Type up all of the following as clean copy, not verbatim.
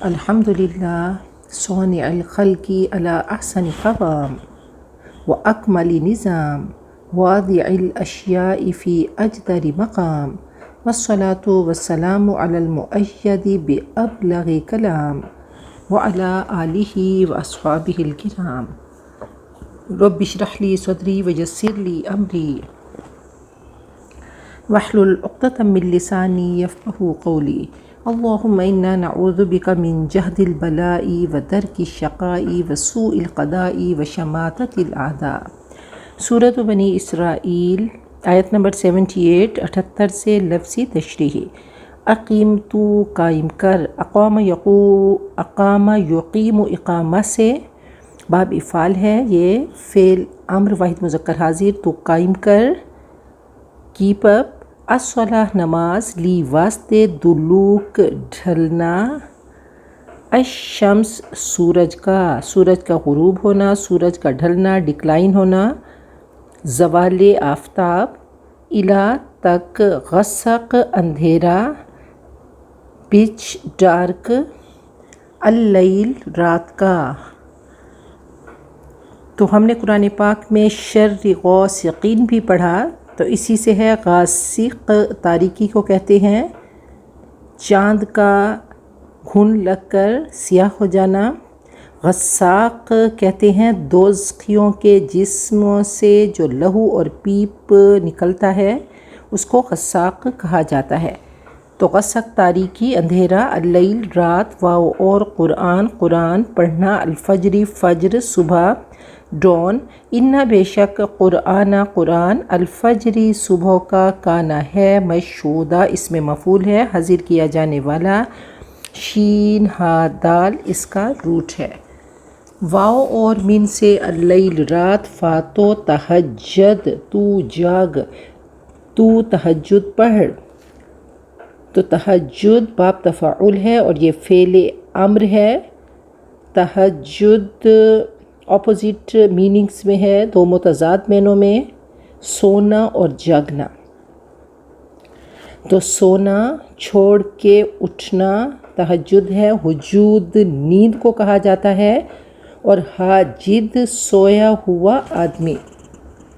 الحمد لله صانع الخلق على أحسن قوام وأكمل نظام واضع الأشياء في أجدر مقام والصلاة والسلام على المؤيد بأبلغ كلام وعلى آله وأصحابه الكرام. رب اشرح لي صدري ويسر لي أمري واحلل عقدة من لساني يفقهوا قولي. اللهم إنا نعوذ بك من جهد البلاء ودرك الشقاء وسوء القضاء وشماتة الأعداء. سورۃ بنی اسرائیل آیت نمبر 78 سے لفظی تشریح. اقیم تو قائم کر، اقام یقیم اقامہ سے باب افعال ہے، یہ فعل امر واحد مذکر حاضر. تو قائم کر، کیپ اپ. الصلاۃ نماز، لی واسطے، دلوک ڈھلنا، الشمس سورج کا غروب ہونا، سورج کا ڈھلنا، ڈکلائن ہونا، زوال آفتاب، الا تک، غسق اندھیرا، پچ ڈارک، اللیل رات کا. تو ہم نے قرآن پاک میں شر غاسقین بھی پڑھا، تو اسی سے ہے. غاسق تاریکی کو کہتے ہیں، چاند کا گھن لگ کر سیاہ ہو جانا. غساق کہتے ہیں دوزخیوں کے جسموں سے جو لہو اور پیپ نکلتا ہے، اس کو غساق کہا جاتا ہے. تو غسق تاریکی اندھیرا، اللیل رات، واو اور قرآن پڑھنا، الفجر فجر صبح، ڈون. انا بے شک قرآن الفجری صبح کا، کانا ہے، مشہودہ اس میں مفعول ہے، حاضر کیا جانے والا، شین ہا دال اس کا روٹ ہے. واو اور من سے اللیل رات، فا تو تہجد تو جاگ، تو تہجد پڑھ. تو تہجد باب تفاعل ہے اور یہ فعل امر ہے. تہجد اپوزٹ میننگز میں ہے، دو متضاد معنوں میں، سونا اور جاگنا. تو سونا چھوڑ کے اٹھنا تہجد ہے. حجود نیند کو کہا جاتا ہے، اور حاجد سویا ہوا آدمی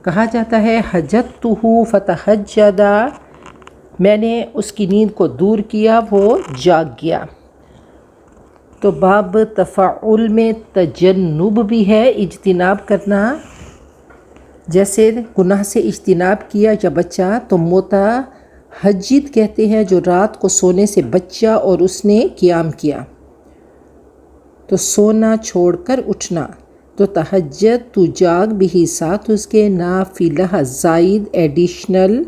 کہا جاتا ہے. حجدتہ فتہجدا، میں نے اس کی نیند کو دور کیا، وہ جاگ گیا. تو باب تفاعل میں تجنب بھی ہے، اجتناب کرنا. جیسے گناہ سے اجتناب کیا یا بچا، تو متہجد کہتے ہیں جو رات کو سونے سے بچا اور اس نے قیام کیا. تو سونا چھوڑ کر اٹھنا. تو تہجد تو جاگ، بھی ساتھ اس کے، نافلہ زائد ایڈیشنل،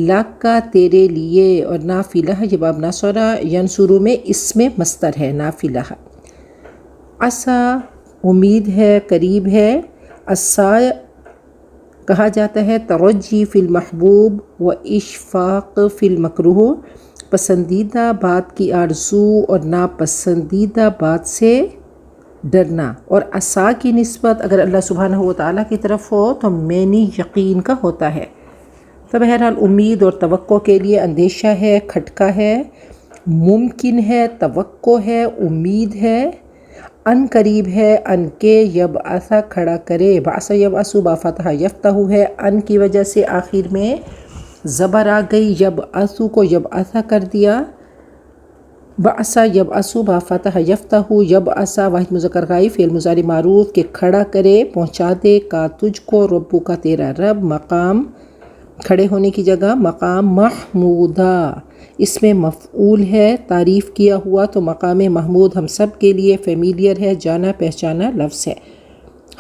لاک کا تیرے لیے، اور نافلہ یہ باب ناصرہ ینصرو میں اس میں مصدر ہے نافلہ. عسا امید ہے، قریب ہے. عسا کہا جاتا ہے ترجی فی المحبوب و اشفاق فی المکروہ، پسندیدہ بات کی آرزو اور ناپسندیدہ بات سے ڈرنا. اور عسا کی نسبت اگر اللہ سبحانہ و تعالیٰ کی طرف ہو تو معنی یقین کا ہوتا ہے. تو بہرحال امید اور توقع کے لیے اندیشہ ہے، کھٹکا ہے، ممکن ہے، توقع ہے، امید ہے. ان قریب ہے، ان کے، یبعث کھڑا کرے، بعث یبعث با فتح یفتح ہے، ان کی وجہ سے آخر میں زبر آ گئی، یبعث کو یبعث کر دیا. بعث یبعث با فتح یفتح، یبعث واحد مذکر غائب، فعل مضارع معروف کہ کھڑا کرے، پہنچا دے، کا تجھ کو، ربو کا تیرا رب، مقام کھڑے ہونے کی جگہ، مقام محمودہ اس میں مفعول ہے، تعریف کیا ہوا. تو مقام محمود ہم سب کے لیے فیملیئر ہے، جانا پہچانا لفظ ہے.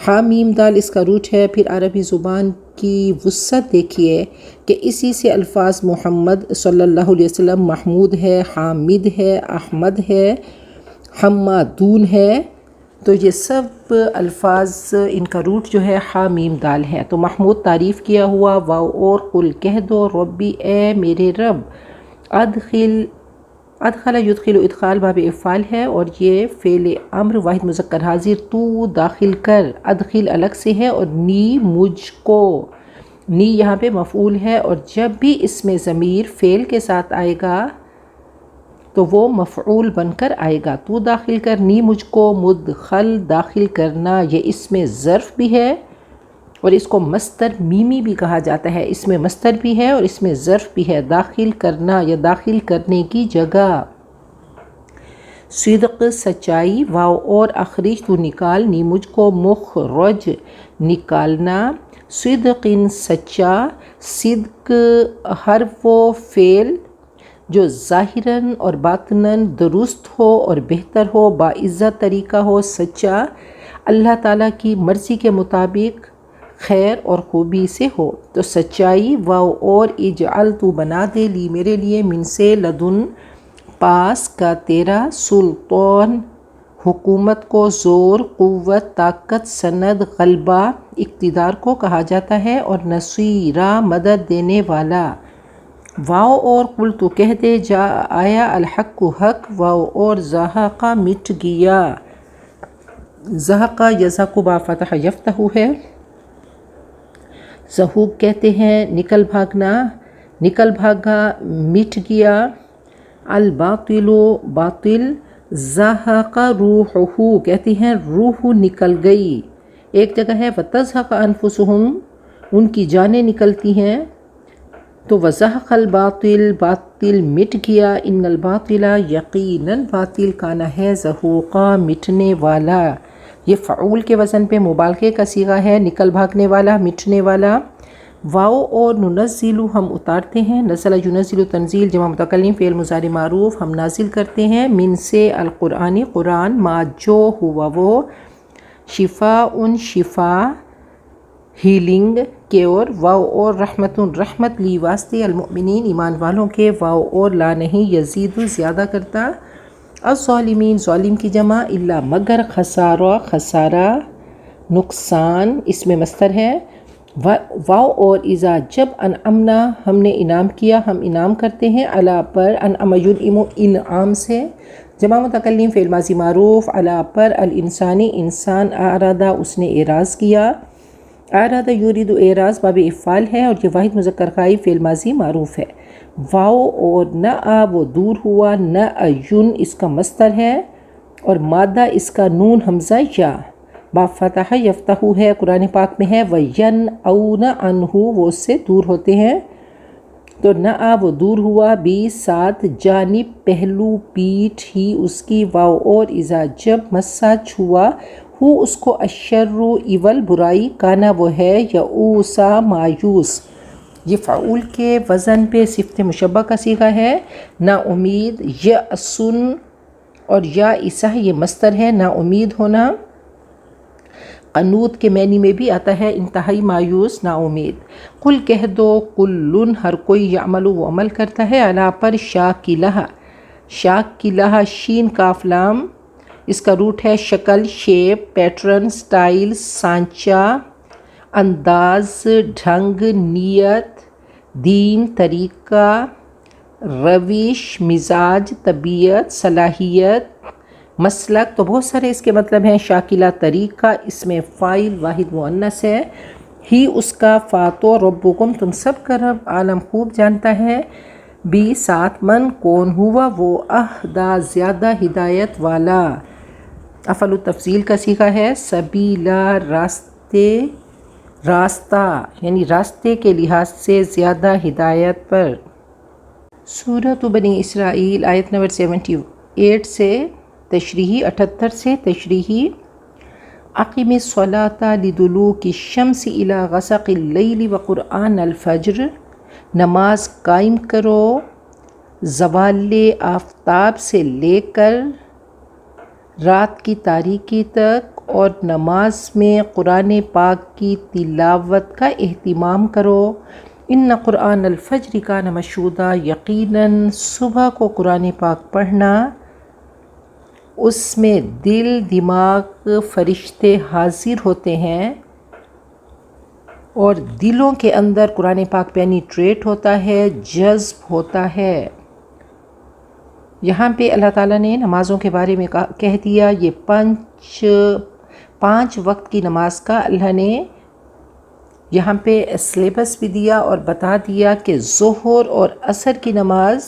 حامیم دال اس کا روٹ ہے. پھر عربی زبان کی وسعت دیکھیے کہ اسی سے الفاظ محمد صلی اللہ علیہ وسلم محمود ہے، حامد ہے، احمد ہے، حمادون ہے. تو یہ سب الفاظ ان کا روٹ جو ہے حامیم دال ہے. تو محمود تعریف کیا ہوا، واو اور قل کہہ دو، ربی اے میرے رب. ادخل یدخل ادخال باب افعال ہے اور یہ فعل امر واحد مذکر حاضر. تو داخل کر، ادخل الگ سے ہے، اور نی مجھ کو، نی یہاں پہ مفعول ہے. اور جب بھی اس میں ضمیر فعل کے ساتھ آئے گا تو وہ مفعول بن کر آئے گا. تو داخل کرنی مجھ کو، مدخل داخل کرنا، یہ اس میں ظرف بھی ہے اور اس کو مصدر میمی بھی کہا جاتا ہے. اس میں مصدر بھی ہے اور اس میں ظرف بھی ہے. داخل کرنا یا داخل کرنے کی جگہ. صدق سچائی، واو اور اخرج تو نکالنی مجھ کو، مخرج نکالنا. صدق سچا، صدق ہر وہ فعل جو ظاہراً اور باطناً درست ہو اور بہتر ہو، باعزت طریقہ ہو، سچا، اللہ تعالیٰ کی مرضی کے مطابق خیر اور خوبی سے ہو. تو سچائی، واو اور اجعل تو بنا دے لی میرے لیے، من سے، لدن پاس کا تیرا، سلطان حکومت کو، زور قوت طاقت، سند غلبہ اقتدار کو کہا جاتا ہے، اور نصیرا مدد دینے والا. واو اور قل تو کہہ دے، جا آیا، الحق حق، واو اور زہقہ مٹ گیا. زہقہ یزہق با فتح یفتح ہے. زہوق کہتے ہیں نکل بھاگنا، نکل بھاگا، مٹ گیا. الباطل باطل، زہق روحہ کہتے ہیں روح نکل گئی. ایک جگہ ہے وتزہق انفسہم، ان کی جانیں نکلتی ہیں. تو وزہق الباطل، باطل مٹ گیا. ان الباطل یقیناً باطل، کانا ہے زہوقا مٹنے والا. یہ فعول کے وزن پہ مبالغے کا صیغہ ہے، نکل بھاگنے والا، مٹنے والا. واو اور ننزل ہم اتارتے ہیں، نزل ینزل تنزیل جمع متکلم فعل مضارع معروف، ہم نازل کرتے ہیں. من سے القرآن قرآن، ما جو ہوا وہ، شفاء شفا ہیلنگ کیور. واو اور رحمت رحمت لی واسطے، المؤمنین ایمان والوں کے، واو اور لا نہیں، یزید زیادہ کرتا. الظالمین ظالم کی جمع، الا مگر، خسارہ خسارہ نقصان، اس میں مصدر ہے. واو اور اذا جب، انعمنا ہم نے انعام کیا، ہم انعام کرتے ہیں، علی پر، انعم ینعم انعام سے، جمع متکلم فعل ماضی معروف، علی پر، الانسانی انسان، اعرض اس نے اعراض کیا. اعرض یرید اعراض باب افعال ہے اور یہ واحد مذکر غائب فعل ماضی معروف ہے. واو اور نأ وہ دور ہوا، نأین اس کا مصدر ہے اور مادہ اس کا نون حمزہ یا. با فتح یفتح ہے، قرآن پاک میں ہے. وینأون عنہ وہ اس سے دور ہوتے ہیں. تو نأ وہ دور ہوا، بھی ساتھ، جانب پہلو پیٹھ ہی اس کی. واو اور اذا جب، مسا چھوا، ہو اس کو، الشر ایول برائی، کانا وہ ہے، یئوسا مایوس. یہ فعول کے وزن پہ صفت مشبہ کا صیغہ ہے. نا امید، یأسن اور یا اسہ یہ مصدر ہے، نا امید ہونا. قنوط کے معنی میں بھی آتا ہے انتہائی مایوس، نا امید. قل کہہ دو، کلن ہر کوئی، یعمل وہ عمل کرتا ہے، علی پر، شاکلہ شاکلہ، شین کاف لام، اس کا روٹ ہے شکل، شیپ، پیٹرن، سٹائل، سانچہ، انداز، ڈھنگ، نیت، دین، طریقہ، روش، مزاج، طبیعت، صلاحیت، مسلک. تو بہت سارے اس کے مطلب ہیں. شاکلہ طریقہ، اس میں فاعل واحد مؤنث ہے. ہی اس کا، فاتو ربکم تم سب کا رب، عالم خوب جانتا ہے، بھی ساتھ، من کون، ہوا وہ، اہدا زیادہ ہدایت والا. افعل التفضیل کا صیغہ ہے. سبیلا راستے، راستہ یعنی راستے کے لحاظ سے زیادہ ہدایت پر. سورۃ بنی اسرائیل آیت نمبر 78 سے تشریحی، 78 سے تشریحی. اقم الصلاۃ لدلوک الشمس الی غسق اللیل وقرآن الفجر، نماز قائم کرو زوال آفتاب سے لے کر رات کی تاریکی تک، اور نماز میں قرآن پاک کی تلاوت کا اہتمام کرو. ان قرآن الفجر کان مشہودا، یقیناً صبح کو قرآن پاک پڑھنا، اس میں دل، دماغ، فرشتے حاضر ہوتے ہیں اور دلوں کے اندر قرآن پاک پینیٹریٹ ہوتا ہے، جذب ہوتا ہے. یہاں پہ اللہ تعالیٰ نے نمازوں کے بارے میں کہہ دیا. یہ پانچ وقت کی نماز کا اللہ نے یہاں پہ سلیبس بھی دیا اور بتا دیا کہ ظہر اور عصر کی نماز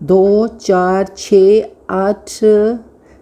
2, 4, 6, 8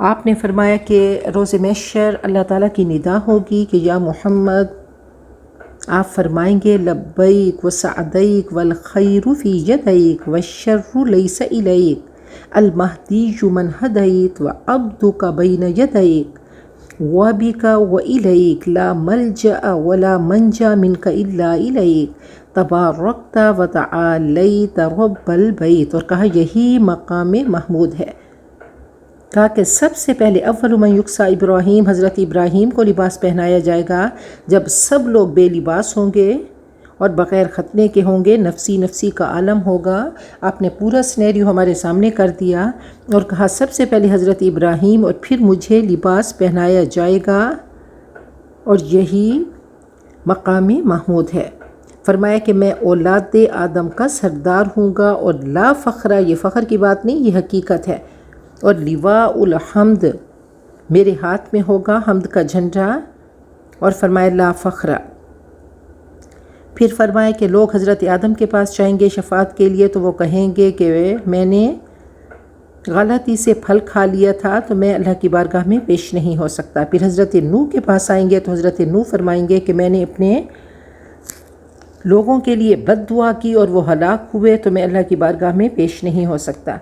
آپ نے فرمایا کہ روز محشر اللہ تعالیٰ کی ندا ہوگی کہ یا محمد، آپ فرمائیں گے لبیک و سعدیک والخیر فی یدیک والشر لیس الیک المہدی من ہدیت وعبدک بین یدیک وبک والیک لا ملجأ ولا منجا منک الا الیک تبارکت وتعالیت رب البیت، اور کہا یہی مقام محمود ہے۔ کہا کہ سب سے پہلے اول من یکسا ابراہیم، حضرت ابراہیم کو لباس پہنایا جائے گا جب سب لوگ بے لباس ہوں گے اور بغیر ختنے کے ہوں گے، نفسی نفسی کا عالم ہوگا۔ آپ نے پورا سینیریو ہمارے سامنے کر دیا اور کہا سب سے پہلے حضرت ابراہیم اور پھر مجھے لباس پہنایا جائے گا، اور یہی مقام محمود ہے۔ فرمایا کہ میں اولاد آدم کا سردار ہوں گا، اور لا فخرہ، یہ فخر کی بات نہیں، یہ حقیقت ہے، اور لواء الحمد میرے ہاتھ میں ہوگا، حمد کا جھنڈا، اور فرمایا لا فخر۔ پھر فرمایا کہ لوگ حضرت آدم کے پاس جائیں گے شفاعت کے لیے تو وہ کہیں گے کہ میں نے غلطی سے پھل کھا لیا تھا تو میں اللہ کی بارگاہ میں پیش نہیں ہو سکتا۔ پھر حضرت نوح کے پاس آئیں گے تو حضرت نوح فرمائیں گے کہ میں نے اپنے لوگوں کے لیے بد دعا کی اور وہ ہلاک ہوئے تو میں اللہ کی بارگاہ میں پیش نہیں ہو سکتا۔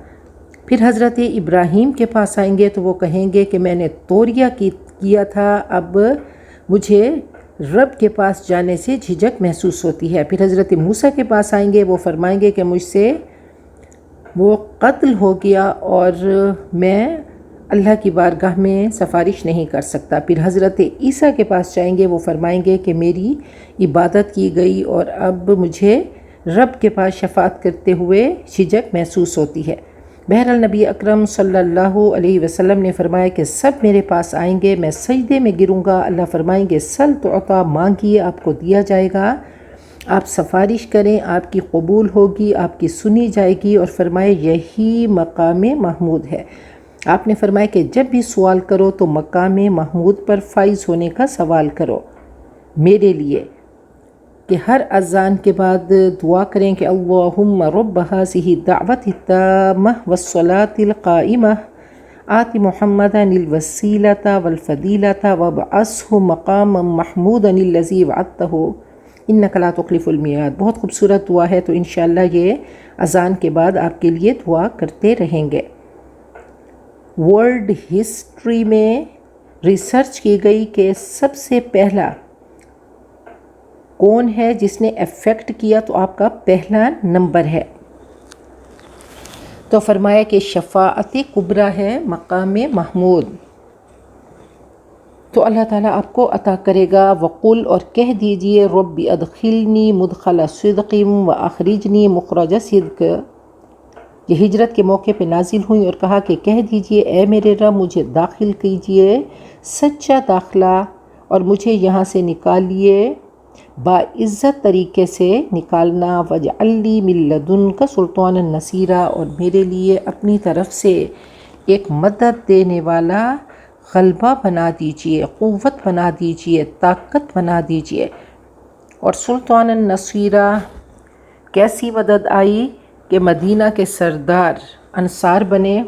پھر حضرت ابراہیم کے پاس آئیں گے تو وہ کہیں گے کہ میں نے توریہ کیا تھا، اب مجھے رب کے پاس جانے سے جھجک محسوس ہوتی ہے۔ پھر حضرت موسیٰ کے پاس آئیں گے، وہ فرمائیں گے کہ مجھ سے وہ قتل ہو گیا اور میں اللہ کی بارگاہ میں سفارش نہیں کر سکتا۔ پھر حضرت عیسیٰ کے پاس جائیں گے، وہ فرمائیں گے کہ میری عبادت کی گئی اور اب مجھے رب کے پاس شفاعت کرتے ہوئے جھجک محسوس ہوتی ہے۔ بہرحال نبی اکرم صلی اللہ علیہ وسلم نے فرمایا کہ سب میرے پاس آئیں گے، میں سجدے میں گروں گا، اللہ فرمائیں گے سل تعطیٰ، مانگیے آپ کو دیا جائے گا، آپ سفارش کریں آپ کی قبول ہوگی، آپ کی سنی جائے گی، اور فرمائے یہی مقام محمود ہے۔ آپ نے فرمایا کہ جب بھی سوال کرو تو مقام محمود پر فائز ہونے کا سوال کرو میرے لیے، کہ ہر اذان کے بعد دعا کریں کہ اللہم رب هذه الدعوة التامة والصلاة القائمة آت محمدا الوسیلة والفضیلة وابعثه مقاما محمودا الذی وعدته انک لا تخلف المیعاد۔ بہت خوبصورت دعا ہے، تو انشاءاللہ یہ اذان کے بعد آپ کے لیے دعا کرتے رہیں گے۔ ورلڈ ہسٹری میں ریسرچ کی گئی کہ سب سے پہلا کون ہے جس نے افیکٹ کیا، تو آپ کا پہلا نمبر ہے۔ تو فرمایا کہ شفاعت کبریٰ ہے مقام محمود، تو اللہ تعالیٰ آپ کو عطا کرے گا۔ وقل، اور کہہ دیجئے رب ادخلنی مدخل صدق واخرجنی مخرج صدق۔ یہ ہجرت کے موقع پہ نازل ہوئی اور کہا کہ کہہ دیجئے اے میرے رب مجھے داخل کیجئے سچا داخلہ، اور مجھے یہاں سے نکالیے باعزت طریقے سے نکالنا، وجعل لی من لدنک سلطانا نصیرا، اور میرے لیے اپنی طرف سے ایک مدد دینے والا غلبہ بنا دیجئے، قوت بنا دیجئے، طاقت بنا دیجئے۔ اور سلطانا نصیرا کیسی مدد آئی کہ مدینہ کے سردار انصار بنے،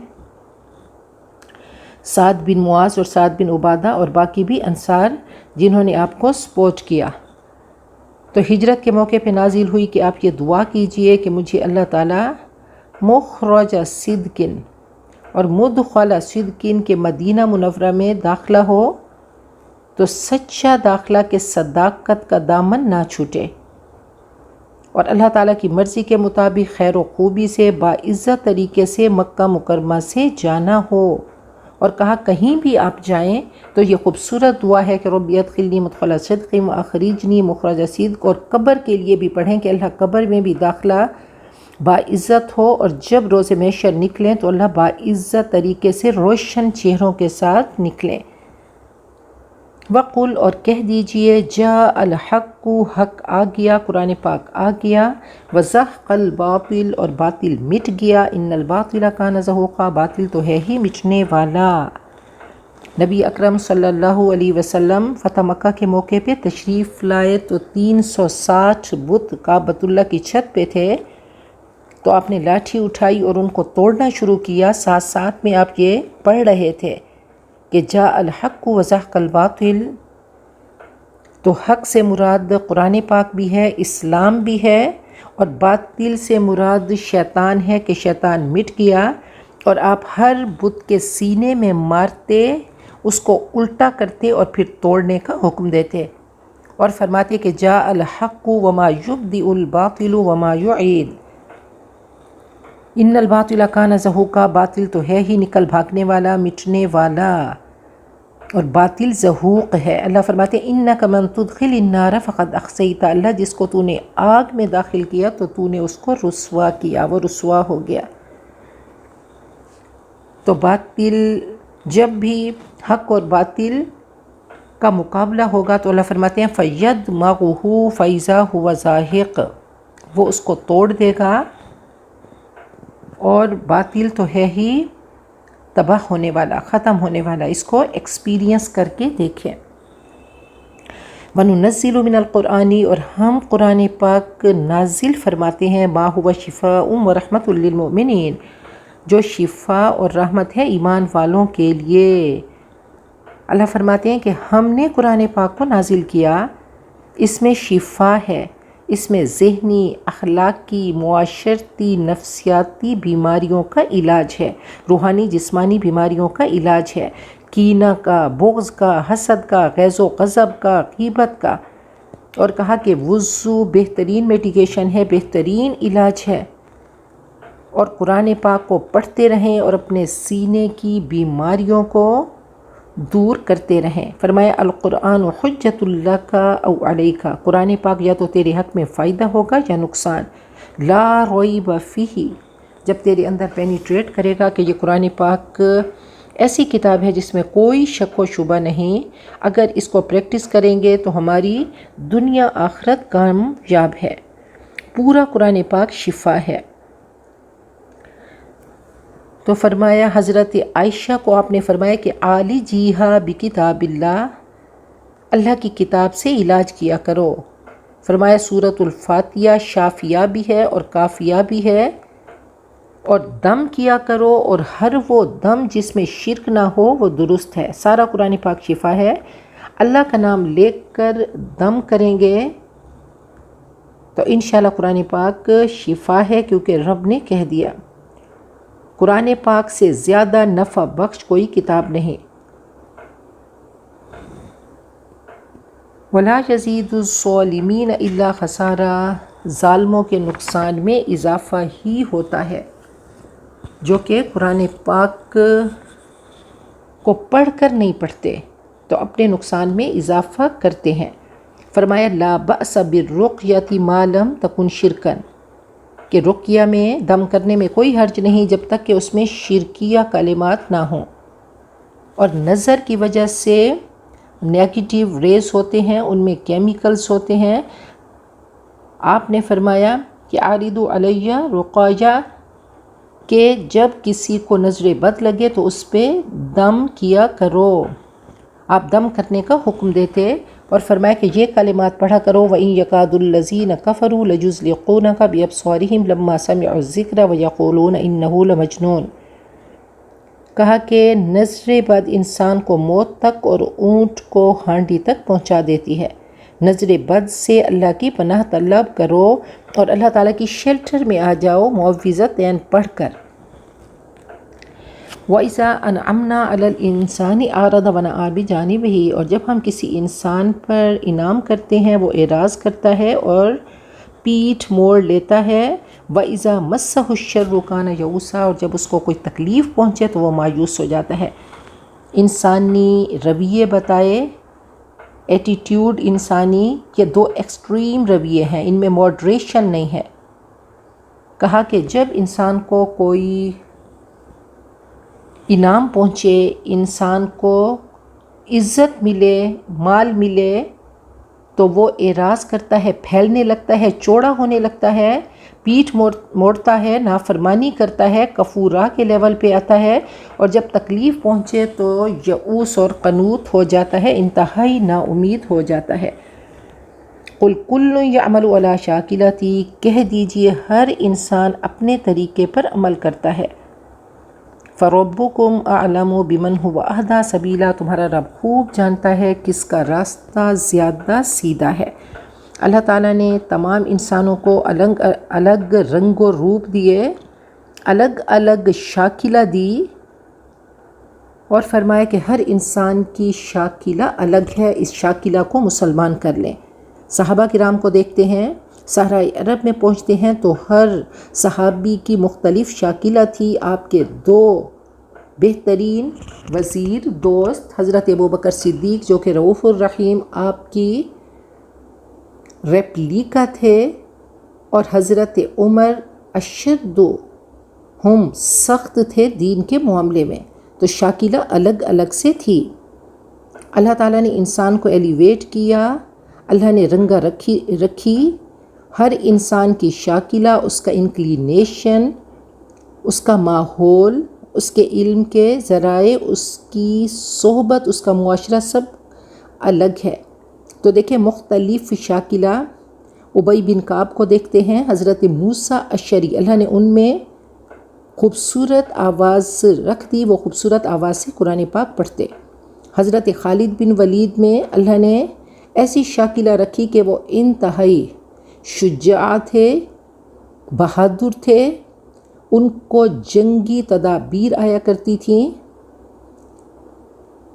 سعد بن معاذ اور سعد بن عبادہ اور باقی بھی انصار جنہوں نے آپ کو سپورٹ کیا۔ تو ہجرت کے موقع پہ نازل ہوئی کہ آپ یہ دعا کیجئے کہ مجھے اللہ تعالیٰ مخرج صدقن اور مدخل صدقن کے مدینہ منورہ میں داخلہ ہو تو سچا داخلہ کے صداقت کا دامن نہ چھوٹے، اور اللہ تعالیٰ کی مرضی کے مطابق خیر و خوبی سے باعزت طریقے سے مکہ مکرمہ سے جانا ہو۔ اور کہا کہیں بھی آپ جائیں تو یہ خوبصورت دعا ہے کہ رب ادخلنی مدخل صدق واخرجنی مخرج صدق، اور قبر کے لیے بھی پڑھیں کہ اللہ قبر میں بھی داخلہ باعزت ہو، اور جب روز محشر نکلیں تو اللہ باعزت طریقے سے روشن چہروں کے ساتھ نکلیں۔ وقل، اور کہہ دیجئے جاء الحق، حق آ گیا، قرآن پاک آ گیا، وزحق الباطل، اور باطل مٹ گیا، ان الباطل کان زہوقا، باطل تو ہے ہی مٹنے والا۔ نبی اکرم صلی اللہ علیہ وسلم فتح مکہ کے موقع پہ تشریف لائے تو 360 بت کعبۃ اللہ کی چھت پہ تھے، تو آپ نے لاٹھی اٹھائی اور ان کو توڑنا شروع کیا، ساتھ ساتھ میں آپ یہ پڑھ رہے تھے کہ جاء الحق وزهق الباطل، تو حق سے مراد قرآن پاک بھی ہے، اسلام بھی ہے، اور باطل سے مراد شیطان ہے کہ شیطان مٹ گیا، اور آپ ہر بت کے سینے میں مارتے، اس کو الٹا کرتے اور پھر توڑنے کا حکم دیتے، اور فرماتے کہ جاء الحق وما یبدئ الباطل وما یعید، ان الباطل کان زہوقا، باطل تو ہے ہی نکل بھاگنے والا، مٹنے والا، اور باطل زہوق ہے۔ اللہ فرماتے ہیں انک من تدخل النار فقد اخزیت، اللہ جس کو تو نے آگ میں داخل کیا تو تو نے اس کو رسوا کیا، وہ رسوا ہو گیا۔ تو باطل، جب بھی حق اور باطل کا مقابلہ ہوگا تو اللہ فرماتے ہیں فَيَدْمَغُهُ فَإِذَا هُوَ زَاهِقٌ، وہ اس کو توڑ دے گا، اور باطل تو ہے ہی تباہ ہونے والا، ختم ہونے والا، اس کو ایکسپیرینس کر کے دیکھیں۔ وَنُنَزِّلُ مِنَ الْقُرْآنِ، اور ہم قرآن پاک نازل فرماتے ہیں مَا هُوَ شِفَاءٌ وَرَحْمَةٌ لِّلْمُؤْمِنِينَ، جو شفا اور رحمت ہے ایمان والوں کے لیے۔ اللہ فرماتے ہیں کہ ہم نے قرآن پاک کو نازل کیا، اس میں شفا ہے، اس میں ذہنی، اخلاقی، معاشرتی، نفسیاتی بیماریوں کا علاج ہے، روحانی جسمانی بیماریوں کا علاج ہے، کینہ کا، بغض کا، حسد کا، غیظ و غضب کا، غیبت کا، اور کہا کہ وضو بہترین میڈیکیشن ہے، بہترین علاج ہے، اور قرآن پاک کو پڑھتے رہیں اور اپنے سینے کی بیماریوں کو دور کرتے رہیں۔ فرمایا القرآن حجت لک او علیک، قرآن پاک یا تو تیرے حق میں فائدہ ہوگا یا نقصان، لا ریب فیہ، جب تیرے اندر پینیٹریٹ کرے گا کہ یہ قرآن پاک ایسی کتاب ہے جس میں کوئی شک و شبہ نہیں، اگر اس کو پریکٹس کریں گے تو ہماری دنیا آخرت کامیاب ہے، پورا قرآن پاک شفا ہے۔ تو فرمایا حضرت عائشہ کو آپ نے فرمایا کہ عالی جیہا بکتاب اللہ، اللہ کی کتاب سے علاج کیا کرو۔ فرمایا سورۃ الفاتحہ شافیہ بھی ہے اور کافیہ بھی ہے، اور دم کیا کرو، اور ہر وہ دم جس میں شرک نہ ہو وہ درست ہے۔ سارا قرآن پاک شفا ہے، اللہ کا نام لے کر دم کریں گے تو انشاءاللہ قرآن پاک شفا ہے، کیونکہ رب نے کہہ دیا۔ قرآن پاک سے زیادہ نفع بخش کوئی کتاب نہیں۔ وَلَا يَزِيدُ الظَّالِمِينَ إِلَّا خَسَارًا، ظالموں کے نقصان میں اضافہ ہی ہوتا ہے، جو کہ قرآن پاک کو پڑھ کر نہیں پڑھتے تو اپنے نقصان میں اضافہ کرتے ہیں۔ فرمایا لا بأس بالرقیۃ ما لم تکن شرکا، کہ رقیہ میں دم کرنے میں کوئی حرج نہیں جب تک کہ اس میں شرکیہ کلمات نہ ہوں، اور نظر کی وجہ سے نیگیٹیو ریز ہوتے ہیں، ان میں کیمیکلز ہوتے ہیں۔ آپ نے فرمایا کہ عارضوا علیہ رقیہ، کہ جب کسی کو نظر بد لگے تو اس پہ دم کیا کرو، آپ دم کرنے کا حکم دیتے، اور فرمایا کہ یہ کلمات پڑھا کرو وَإِن يَكَادُ الَّذِينَ كَفَرُوا لَيُزْلِقُونَكَ بِأَبْصَارِهِمْ لَمَّا سَمِعُوا الذِّكْرَ وَيَقُولُونَ إِنَّهُ لَمَجْنُونٌ، کہا کہ نظر بد انسان کو موت تک اور اونٹ کو ہانڈی تک پہنچا دیتی ہے۔ نظر بد سے اللہ کی پناہ طلب کرو اور اللہ تعالیٰ کی شیلٹر میں آ جاؤ معوذتین پڑھ کر۔ وَإِذَا أَنْعَمْنَا عَلَى الْإِنسَانِ أَعْرَضَ وَنَأَىٰ بِجَانِبِهِ، اور جب ہم کسی انسان پر انعام کرتے ہیں وہ اعراض کرتا ہے اور پیٹھ موڑ لیتا ہے۔ وَإِذَا مَسَّهُ الشَّرُّ كَانَ يَئُوسًا، اور جب اس کو کوئی تکلیف پہنچے تو وہ مایوس ہو جاتا ہے۔ انسانی رویے بتائے، ایٹیٹیوڈ انسانی، یہ دو ایکسٹریم رویے ہیں، ان میں ماڈریشن نہیں ہے۔ کہا کہ جب انسان کو کوئی انعام پہنچے، انسان کو عزت ملے، مال ملے، تو وہ اعراض کرتا ہے، پھیلنے لگتا ہے، چوڑا ہونے لگتا ہے، پیٹھ موڑتا ہے، نافرمانی کرتا ہے، کفورا کے لیول پہ آتا ہے، اور جب تکلیف پہنچے تو یئوس اور قنوط ہو جاتا ہے، انتہائی نا امید ہو جاتا ہے۔ قُلْ كُلٌّ يَعْمَلُ عَلَىٰ شَاكِلَتِهِ، کہہ دیجئے ہر انسان اپنے طریقے پر عمل کرتا ہے۔ فربکم اعلم بمن هو اہدی سبیلا، تمہارا رب خوب جانتا ہے کس کا راستہ زیادہ سیدھا ہے۔ اللہ تعالیٰ نے تمام انسانوں کو الگ الگ رنگ و روپ دیے، الگ الگ شاکلہ دی، اور فرمایا کہ ہر انسان کی شاکلہ الگ ہے، اس شاکلہ کو مسلمان کر لیں۔ صحابہ کرام کو دیکھتے ہیں، صحرائے عرب میں پہنچتے ہیں تو ہر صحابی کی مختلف شاکلہ تھی۔ آپ کے دو بہترین وزیر دوست حضرت ابوبکر صدیق جو کہ رؤوف الرحیم آپ کی ریپلیکا تھے، اور حضرت عمر اشد ہم سخت تھے دین کے معاملے میں، تو شاکلہ الگ الگ سے تھی۔ اللہ تعالیٰ نے انسان کو ایلیویٹ کیا، اللہ نے رنگا رکھی ہر انسان کی شاکلہ، اس کا انکلینیشن، اس کا ماحول، اس کے علم کے ذرائع، اس کی صحبت، اس کا معاشرہ سب الگ ہے۔ تو دیکھیں مختلف شاکلہ، ابی بن کعب کو دیکھتے ہیں، حضرت موسیٰ اشعری، اللہ نے ان میں خوبصورت آواز رکھ دی، وہ خوبصورت آواز سے قرآن پاک پڑھتے۔ حضرت خالد بن ولید میں اللہ نے ایسی شاکلہ رکھی کہ وہ انتہائی شجاع تھے، بہادر تھے، ان کو جنگی تدابیر آیا کرتی تھیں،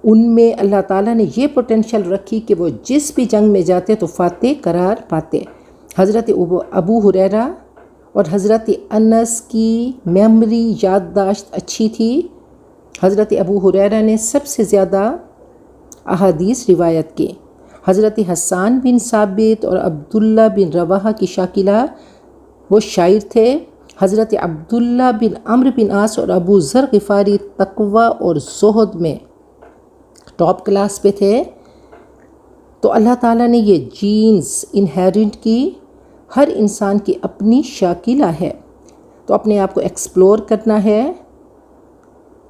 ان میں اللہ تعالیٰ نے یہ پوٹینشل رکھی کہ وہ جس بھی جنگ میں جاتے تو فاتح قرار پاتے۔ حضرت ابو ہریرہ اور حضرت انس کی میموری یادداشت اچھی تھی۔ حضرت ابو ہریرہ نے سب سے زیادہ احادیث روایت کی۔ حضرت حسان بن ثابت اور عبداللہ بن رواحہ کی شاکلہ، وہ شاعر تھے۔ حضرت عبداللہ بن عمرو بن عاص اور ابو ذر غفاری تقوی اور زہد میں ٹاپ کلاس پہ تھے۔ تو اللہ تعالیٰ نے یہ جینز انہیرنٹ کی، ہر انسان کی اپنی شاکلہ ہے، تو اپنے آپ کو ایکسپلور کرنا ہے۔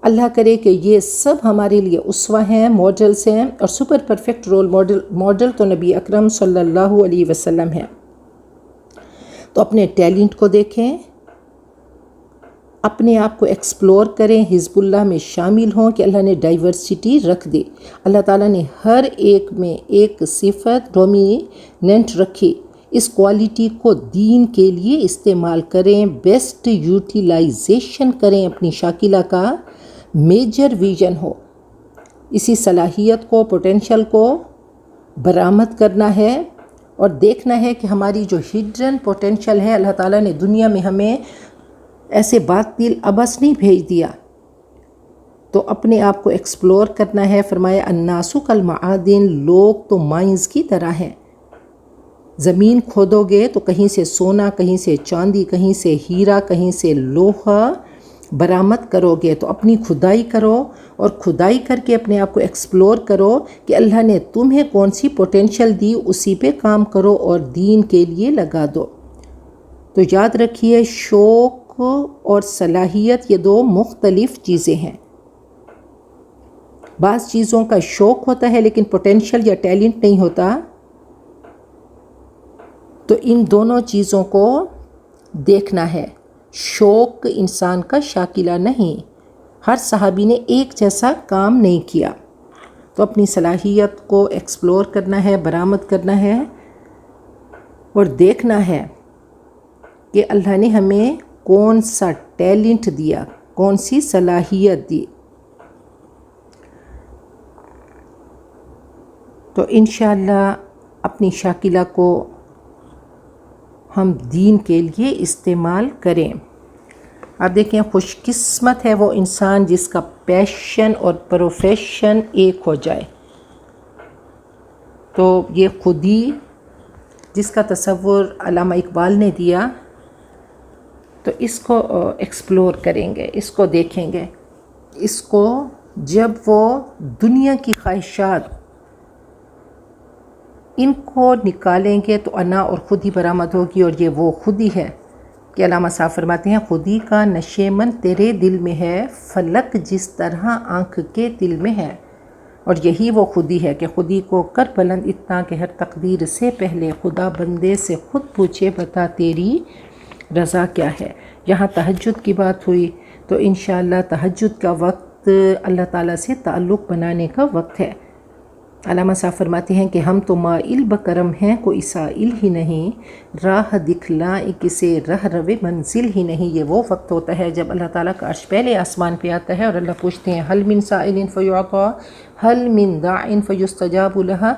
اللہ کرے کہ یہ سب ہمارے لیے اسوہ ہیں، ماڈلز ہیں، اور سپر پرفیکٹ رول ماڈل تو نبی اکرم صلی اللہ علیہ وسلم ہے۔ تو اپنے ٹیلنٹ کو دیکھیں، اپنے آپ کو ایکسپلور کریں، حزب اللہ میں شامل ہوں کہ اللہ نے ڈائیورسٹی رکھ دی۔ اللہ تعالیٰ نے ہر ایک میں ایک صفت ڈومیننٹ رکھی، اس کوالٹی کو دین کے لیے استعمال کریں، بیسٹ یوٹیلائزیشن کریں، اپنی شاکلہ کا میجر ویژن ہو، اسی صلاحیت کو، پوٹینشل کو برآمد کرنا ہے، اور دیکھنا ہے کہ ہماری جو ہڈن پوٹینشل ہے، اللہ تعالیٰ نے دنیا میں ہمیں ایسے باطل عبث نہیں بھیج دیا، تو اپنے آپ کو ایکسپلور کرنا ہے۔ فرمایا الناس کالمعادن، لوگ تو مائنز کی طرح ہیں، زمین کھودو گے تو کہیں سے سونا، کہیں سے چاندی، کہیں سے ہیرا، کہیں سے لوہا برآمد کرو گے۔ تو اپنی کھدائی کرو، اور کھدائی کر کے اپنے آپ کو ایکسپلور کرو کہ اللہ نے تمہیں کون سی پوٹینشل دی، اسی پہ کام کرو اور دین کے لیے لگا دو۔ تو یاد رکھیے، شوق اور صلاحیت یہ دو مختلف چیزیں ہیں۔ بعض چیزوں کا شوق ہوتا ہے لیکن پوٹینشل یا ٹیلنٹ نہیں ہوتا، تو ان دونوں چیزوں کو دیکھنا ہے۔ شوق انسان کا شاکلہ نہیں، ہر صحابی نے ایک جیسا کام نہیں کیا، تو اپنی صلاحیت کو ایکسپلور کرنا ہے، برآمد کرنا ہے، اور دیکھنا ہے کہ اللہ نے ہمیں کون سا ٹیلنٹ دیا، کون سی صلاحیت دی۔ تو انشاءاللہ اپنی شاکلہ کو ہم دین کے لیے استعمال کریں۔ آپ دیکھیں، خوش قسمت ہے وہ انسان جس کا پیشن اور پروفیشن ایک ہو جائے۔ تو یہ خودی جس کا تصور علامہ اقبال نے دیا، تو اس کو ایکسپلور کریں گے، اس کو دیکھیں گے، اس کو جب وہ دنیا کی خواہشات ان کو نکالیں گے تو انا اور خودی برآمد ہوگی، اور یہ وہ خودی ہے کہ علامہ صاحب فرماتے ہیں خودی کا نشیمن تیرے دل میں ہے، فلک جس طرح آنکھ کے دل میں ہے۔ اور یہی وہ خودی ہے کہ خودی کو کر بلند اتنا کہ ہر تقدیر سے پہلے خدا بندے سے خود پوچھے بتا تیری رضا کیا ہے۔ یہاں تہجد کی بات ہوئی، تو انشاءاللہ تہجد کا وقت اللہ تعالیٰ سے تعلق بنانے کا وقت ہے۔ علامہ صاحب فرماتے ہیں کہ ہم تو مائل بکرم ہیں، کوئی سائل ہی نہیں، راہ دکھلائیں کسے رہ روے منزل ہی نہیں۔ یہ وہ وقت ہوتا ہے جب اللہ تعالیٰ کا عرش پہلے آسمان پہ آتا ہے اور اللہ پوچھتے ہیں حل من سائل فیعطا، حل من داع فیستجاب لہا،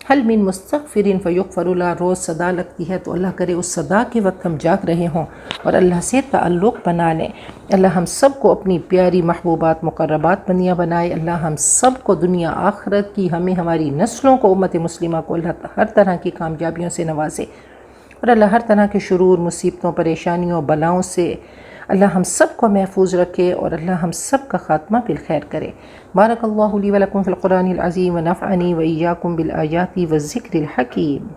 حل من مستغفر فیغفر لہ۔ روز صدا لگتی ہے تو اللہ کرے اس صدا کے وقت ہم جاگ رہے ہوں اور اللہ سے تعلق بنا لیں۔ اللہ ہم سب کو اپنی پیاری محبوبات مقربات بندیاں بنائے۔ اللہ ہم سب کو دنیا آخرت کی، ہمیں ہماری نسلوں کو، امت مسلمہ کو اللہ ہر طرح کی کامیابیوں سے نوازے، اور اللہ ہر طرح کے شرور، مصیبتوں، پریشانیوں، بلاؤں سے اللہ ہم سب کو محفوظ رکھے، اور اللہ ہم سب کا خاتمہ بالخیر کرے۔ بارک اللہ لی ولکم فی القرآن العظیم ونفعنی وإیاکم بالآیات والذکر الحکیم۔